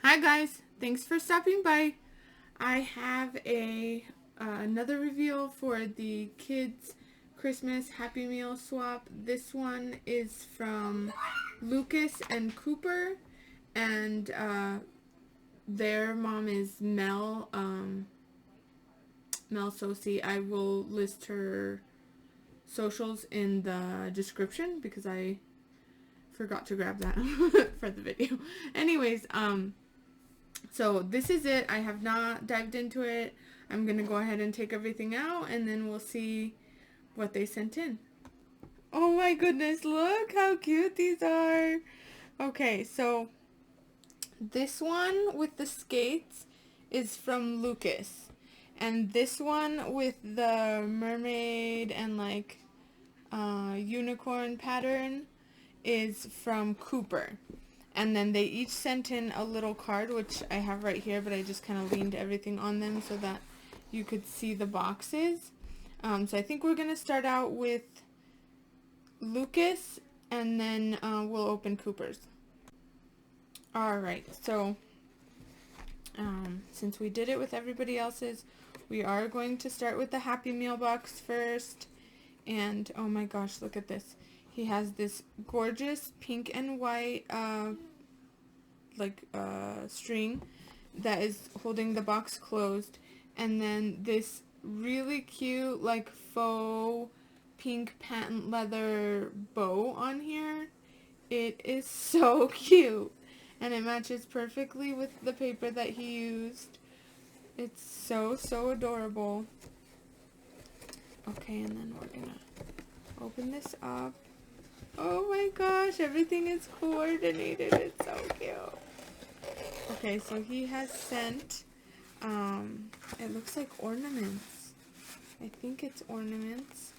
Hi guys, thanks for stopping by. I have another reveal for the kids Christmas Happy Meal swap. This one is from Lucas and Cooper, and their mom is Mel Sosi. I will list her socials in the description because I forgot to grab that for the video. Anyways, so this is it. I have not dived into it. I'm going to go ahead and take everything out and then we'll see what they sent in. Oh my goodness, look how cute these are. Okay, so this one with the skates is from Lucas. And this one with the mermaid and like unicorn pattern is from Cooper. And then they each sent in a little card, which I have right here, but I just kind of leaned everything on them so that you could see the boxes. So I think we're going to start out with Lucas, and then we'll open Cooper's. Alright, so since we did it with everybody else's, we are going to start with the Happy Meal box first. And oh my gosh, look at this. He has this gorgeous pink and white string that is holding the box closed, and then this really cute like faux pink patent leather bow on here. It is so cute and it matches perfectly with the paper that he used. It's so adorable. Okay, and then we're gonna open this up. Oh my gosh, everything is coordinated. It's so cute. Okay, so he has sent, it looks like ornaments. I think it's ornaments.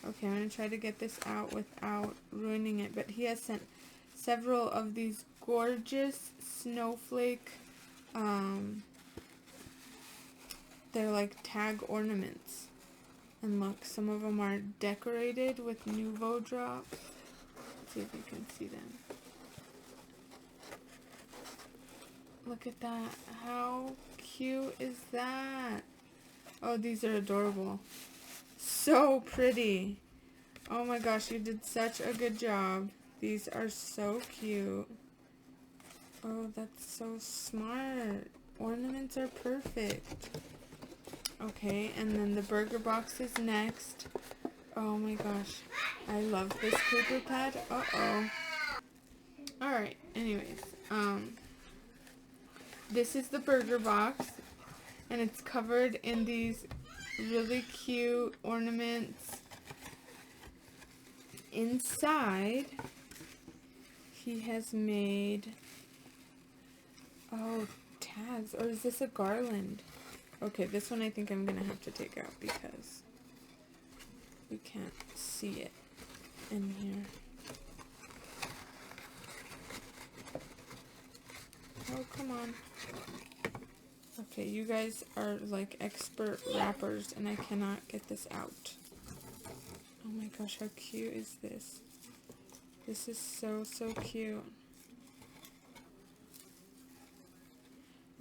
Okay, I'm going to try to get this out without ruining it. But he has sent several of these gorgeous snowflake, they're like tag ornaments. And look, some of them are decorated with Nouveau drops. Let's see if you can see them. Look at that. How cute is that? Oh, these are adorable. So pretty. Oh my gosh, you did such a good job. These are so cute. Oh, that's so smart. Ornaments are perfect. Okay, and then the burger box is next. Oh my gosh. I love this paper pad. Uh-oh. Alright, anyways. This is the burger box. And it's covered in these really cute ornaments. Inside, he has made, tags. Or is this a garland? Okay, this one I think I'm going to have to take out because we can't see it in here. Oh, come on. Okay, you guys are like expert wrappers and I cannot get this out. Oh my gosh, how cute is this? This is so cute.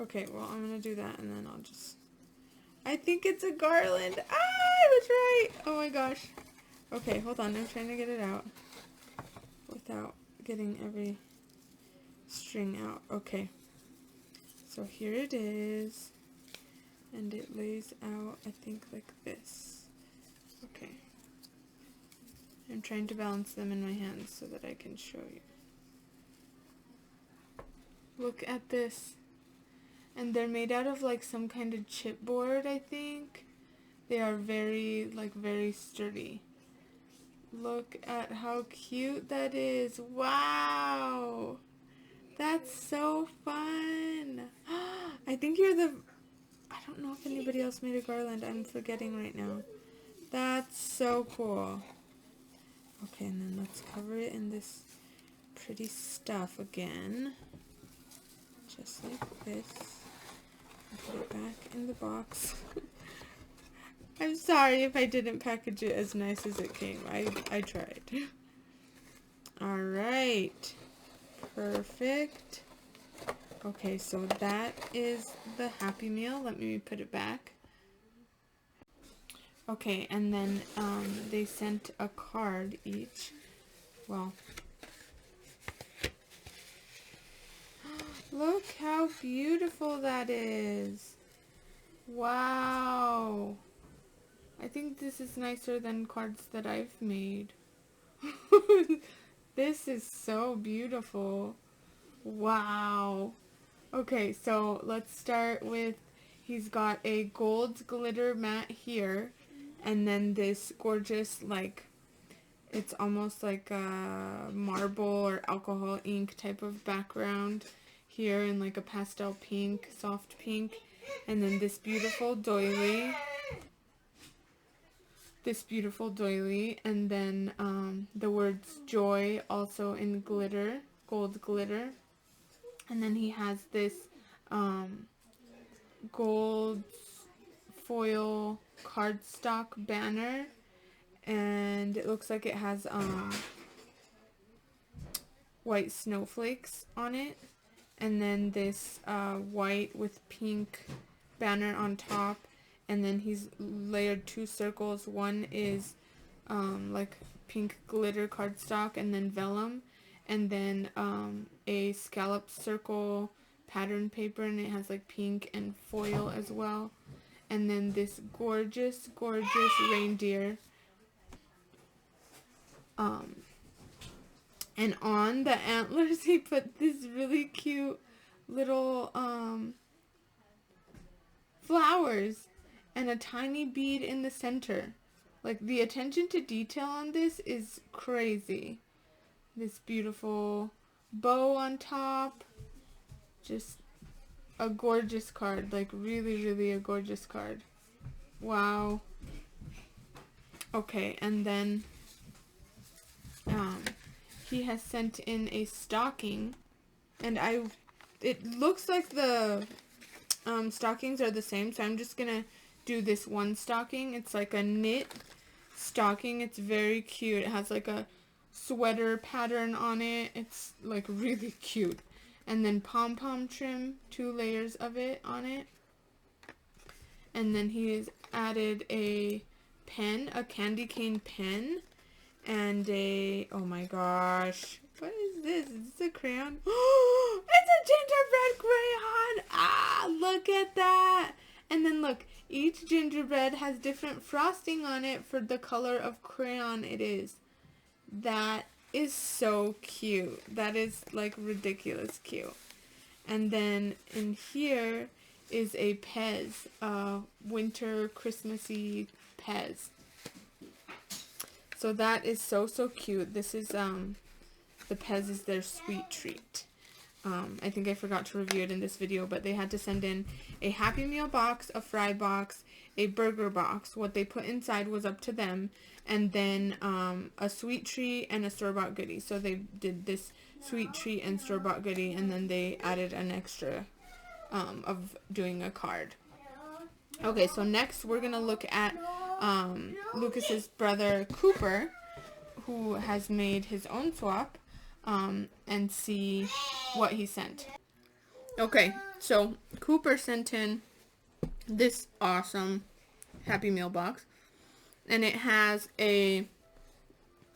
Okay, well, I'm going to do that and then I'll just... I think it's a garland. Ah, I was right. Oh my gosh. Okay, hold on. I'm trying to get it out without getting every string out. Okay. So here it is. And it lays out, I think, like this. Okay. I'm trying to balance them in my hands so that I can show you. Look at this. And they're made out of like some kind of chipboard, I think. They are very sturdy. Look at how cute that is. Wow. That's so fun. I think you're the... I don't know if anybody else made a garland. I'm forgetting right now. That's so cool. Okay, and then let's cover it in this pretty stuff again. Just like this. Put it back in the box. I'm sorry if I didn't package it as nice as it came. I tried. Alright. Perfect. Okay, so that is the Happy Meal. Let me put it back. Okay, and then they sent a card each. Well, look how beautiful that is. Wow. I think this is nicer than cards that I've made. This is so beautiful. Wow. Okay, so let's start with, he's got a gold glitter mat here, and then this gorgeous, like, it's almost like a marble or alcohol ink type of background here in like a pastel pink, soft pink, and then this beautiful doily, and then the words joy also in glitter, gold glitter, and then he has this gold foil cardstock banner, and it looks like it has white snowflakes on it, and then this white with pink banner on top, and then he's layered two circles. One is like pink glitter cardstock and then vellum, and then a scalloped circle pattern paper, and it has like pink and foil as well, and then this gorgeous reindeer, and on the antlers he put this really cute little flowers and a tiny bead in the center. Like, the attention to detail on this is crazy. This beautiful bow on top. Just a gorgeous card. Like, really a gorgeous card. Wow. Okay, and then he has sent in a stocking, and it looks like the stockings are the same, so I'm just gonna do this one stocking. It's like a knit stocking. It's very cute. It has like a sweater pattern on it. It's like really cute. And then pom-pom trim, 2 layers of it on it. And then he has added a pen, a candy cane pen, and a, oh my gosh, what is this? Is this a crayon? It's a gingerbread crayon! Ah, look at that! And then look, each gingerbread has different frosting on it for the color of crayon it is. That is so cute. That is like ridiculous cute. And then in here is a Pez, winter Christmassy Pez. So that is so cute. This is the Pez is their sweet treat. I think I forgot to review it in this video, but they had to send in a Happy Meal box, a fry box, a burger box. What they put inside was up to them, and then a sweet treat and a store-bought goodie. So they did this sweet treat and store-bought goodie, and then they added an extra of doing a card. Okay, so next we're gonna look at Lucas's brother Cooper, who has made his own swap, and see what he sent. Okay, so Cooper sent in this awesome Happy Meal box, and it has a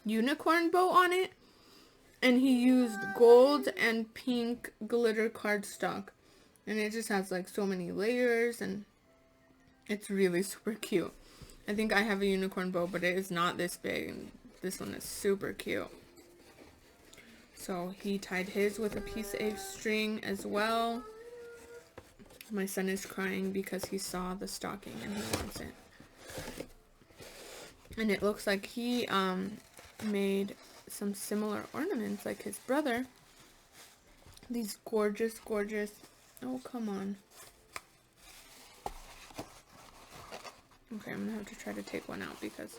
unicorn bow on it, and he used gold and pink glitter cardstock, and it just has like so many layers, and it's really super cute. I think I have a unicorn bow, but it is not this big, and this one is super cute. So he tied his with a piece of string as well. My son is crying because he saw the stocking and he wants it. And it looks like he made some similar ornaments like his brother. These gorgeous, oh come on. Okay, I'm gonna have to try to take one out because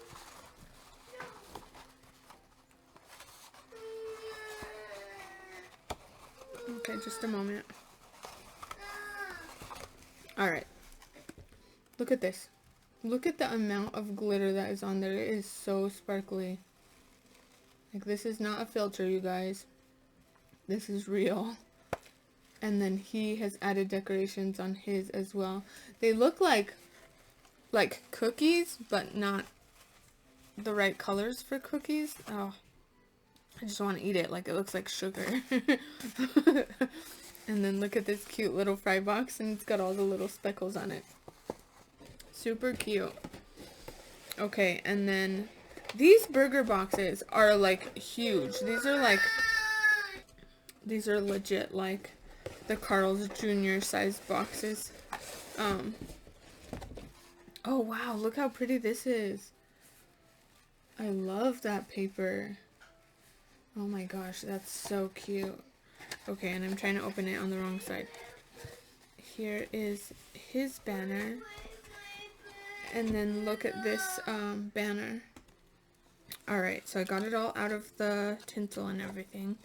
okay, just a moment. Alright. Look at this. Look at the amount of glitter that is on there. It is so sparkly. Like, this is not a filter, you guys. This is real. And then he has added decorations on his as well. They look like cookies, but not the right colors for cookies. Oh, I just want to eat it. Like, it looks like sugar. And then look at this cute little fry box, and it's got all the little speckles on it. Super cute. Okay, and then these burger boxes are like huge. These are legit like the Carl's Jr. size boxes. Oh wow, look how pretty this is. I love that paper. Oh my gosh, that's so cute. Okay, and I'm trying to open it on the wrong side. Here is his banner. And then look at this banner. Alright, so I got it all out of the tinsel and everything.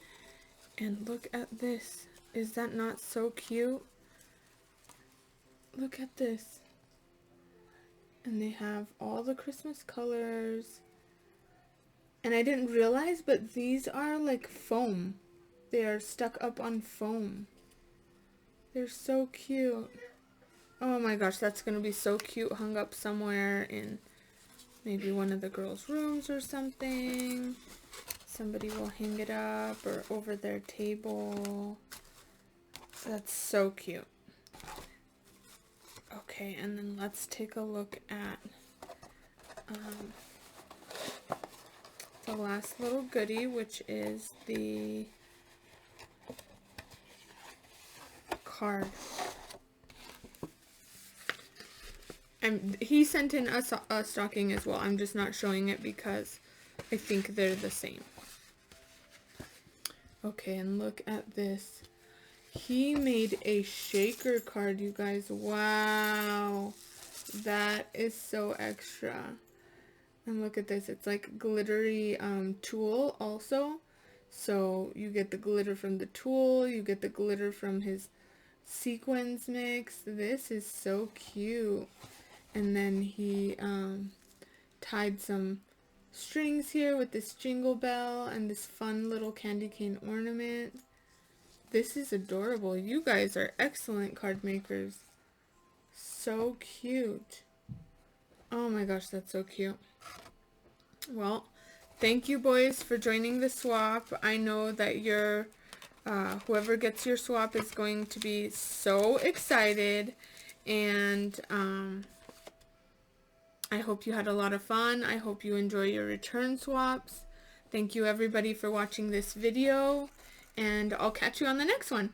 And look at this. Is that not so cute? Look at this. And they have all the Christmas colors. And I didn't realize, but these are like foam. They are stuck up on foam. They're so cute. Oh my gosh, that's gonna be so cute hung up somewhere in maybe one of the girls' rooms or something. Somebody will hang it up or over their table. That's so cute. Okay, and then let's take a look at the last little goodie, which is the card. And he sent in a stocking as well. I'm just not showing it because I think they're the same. Okay, and look at this. He made a shaker card, you guys. Wow. That is so extra. And look at this. It's like glittery tulle also. So you get the glitter from the tulle. You get the glitter from his sequins mix. This is so cute. And then he tied some strings here with this jingle bell and this fun little candy cane ornament. This is adorable. You guys are excellent card makers. So cute. Oh my gosh, that's so cute. Well, thank you boys for joining the swap. I know that your whoever gets your swap is going to be so excited, and I hope you had a lot of fun. I hope you enjoy your return swaps. Thank you everybody for watching this video, and I'll catch you on the next one.